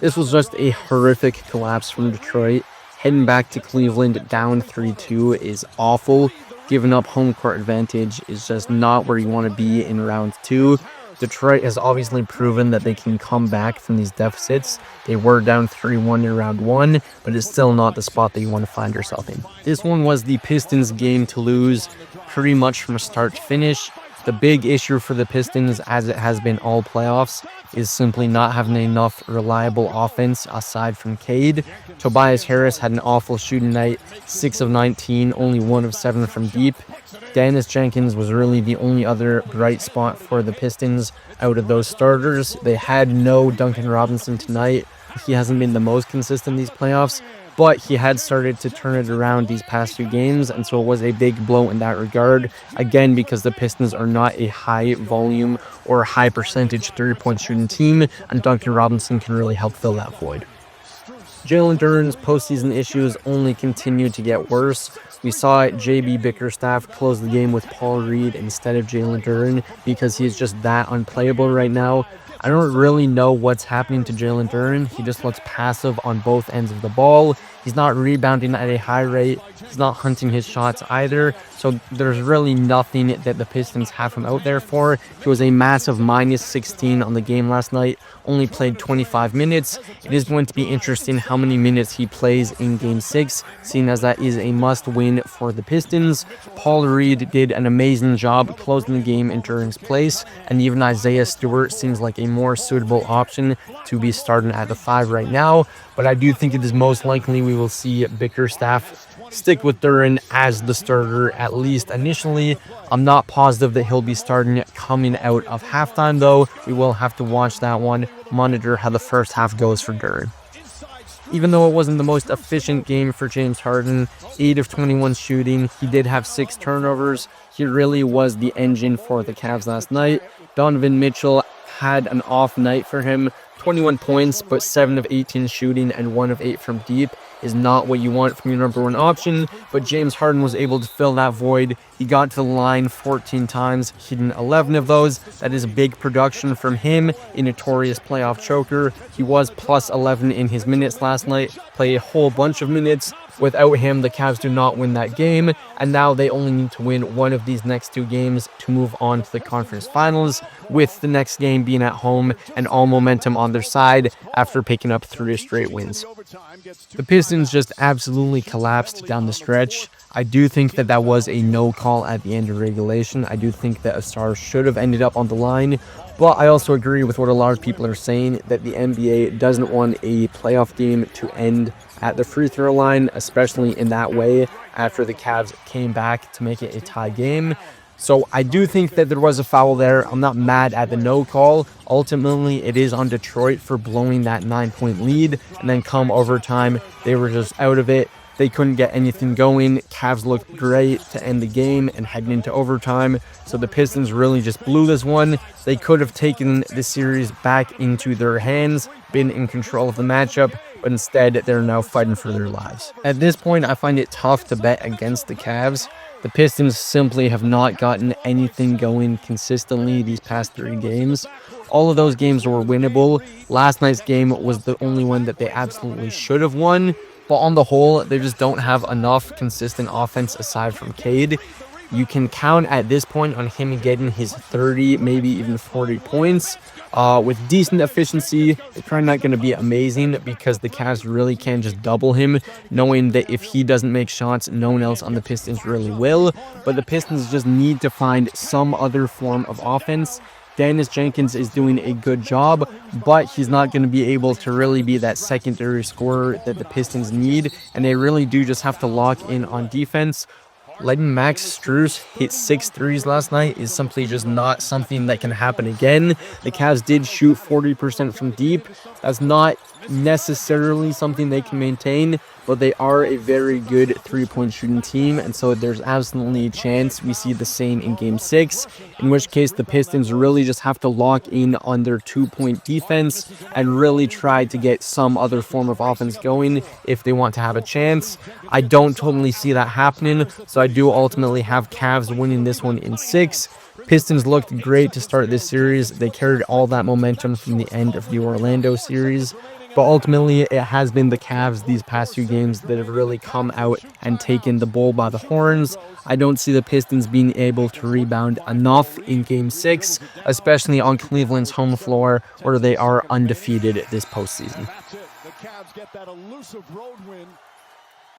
This was just a horrific collapse from Detroit. Heading back to Cleveland down 3-2 is awful. Giving up home court advantage is just not where you want to be in round 2. Detroit has obviously proven that they can come back from these deficits. They were down 3-1 in round 1, but it's still not the spot that you want to find yourself in. This one was the Pistons' game to lose pretty much from start to finish. The big issue for the Pistons, as it has been all playoffs, is simply not having enough reliable offense aside from Cade. Tobias Harris had an awful shooting night, 6 of 19, only 1 of 7 from deep. Dennis Jenkins was really the only other bright spot for the Pistons out of those starters. They had no Duncan Robinson tonight. He hasn't been the most consistent these playoffs, but he had started to turn it around these past few games, and so it was a big blow in that regard. Again, because the Pistons are not a high volume or high percentage three-point shooting team, and Duncan Robinson can really help fill that void. Jalen Duren's postseason issues only continue to get worse. We saw JB Bickerstaff close the game with Paul Reed instead of Jalen Duren because he's just that unplayable right now. I don't really know what's happening to Jalen Duren. He just looks passive on both ends of the ball. He's not rebounding at a high rate. He's not hunting his shots either. So there's really nothing that the Pistons have him out there for. He was a massive minus 16 on the game last night. Only played 25 minutes. It is going to be interesting how many minutes he plays in Game 6, seeing as that is a must-win for the Pistons. Paul Reed did an amazing job closing the game in Duren's place, and even Isaiah Stewart seems like a more suitable option to be starting at the 5 right now. But I do think it is most likely we will see Bickerstaff stick with Duren as the starter, at least initially. I'm not positive that he'll be starting coming out of halftime, though. We will have to watch that one, monitor how the first half goes for Duren. Even though it wasn't the most efficient game for James Harden, 8 of 21 shooting, he did have 6 turnovers. He really was the engine for the Cavs last night. Donovan Mitchell had an off night for him. 21 points, but 7 of 18 shooting and 1 of 8 from deep is not what you want from your number one option, but James Harden was able to fill that void. He got to the line 14 times, hitting 11 of those. That is a big production from him, a notorious playoff choker. He was plus 11 in his minutes last night, played a whole bunch of minutes. Without him, the Cavs do not win that game, and now they only need to win one of these next 2 games to move on to the conference finals, with the next game being at home and all momentum on their side after picking up 3 straight wins. The Pistons just absolutely collapsed down the stretch. I do think that that was a no call at the end of regulation. I do think that a star should have ended up on the line, but I also agree with what a lot of people are saying, that the NBA doesn't want a playoff game to end at the free throw line, especially in that way after the Cavs came back to make it a tie game. So I do think that there was a foul there. I'm not mad at the no call. Ultimately, it is on Detroit for blowing that 9-point lead, and then come overtime, they were just out of it. They couldn't get anything going. Cavs looked great to end the game and heading into overtime. So the Pistons really just blew this one. They could have taken the series back into their hands, been in control of the matchup, but instead they're now fighting for their lives. At this point, I find it tough to bet against the Cavs. The Pistons simply have not gotten anything going consistently these past 3 games. All of those games were winnable. Last night's game was the only one that they absolutely should have won. But on the whole, they just don't have enough consistent offense aside from Cade. You can count at this point on him getting his 30, maybe even 40 points. With decent efficiency, it's probably not going to be amazing because the Cavs really can just double him, knowing that if he doesn't make shots, no one else on the Pistons really will. But the Pistons just need to find some other form of offense. Dennis Jenkins is doing a good job, but he's not going to be able to really be that secondary scorer that the Pistons need, and they really do just have to lock in on defense. Letting Max Strus hit 6 threes last night is simply just not something that can happen again. The Cavs did shoot 40% from deep. That's not necessarily something they can maintain, but they are a very good three-point shooting team, and so there's absolutely a chance we see the same in Game 6, in which case the Pistons really just have to lock in on their 2-point defense and really try to get some other form of offense going if they want to have a chance. I don't totally see that happening, so I do ultimately have Cavs winning this one in 6. Pistons looked great to start this series. They carried all that momentum from the end of the Orlando series. But ultimately, it has been the Cavs these past few games that have really come out and taken the bull by the horns. I don't see the Pistons being able to rebound enough in Game 6, especially on Cleveland's home floor, where they are undefeated this postseason. The Cavs get that elusive road win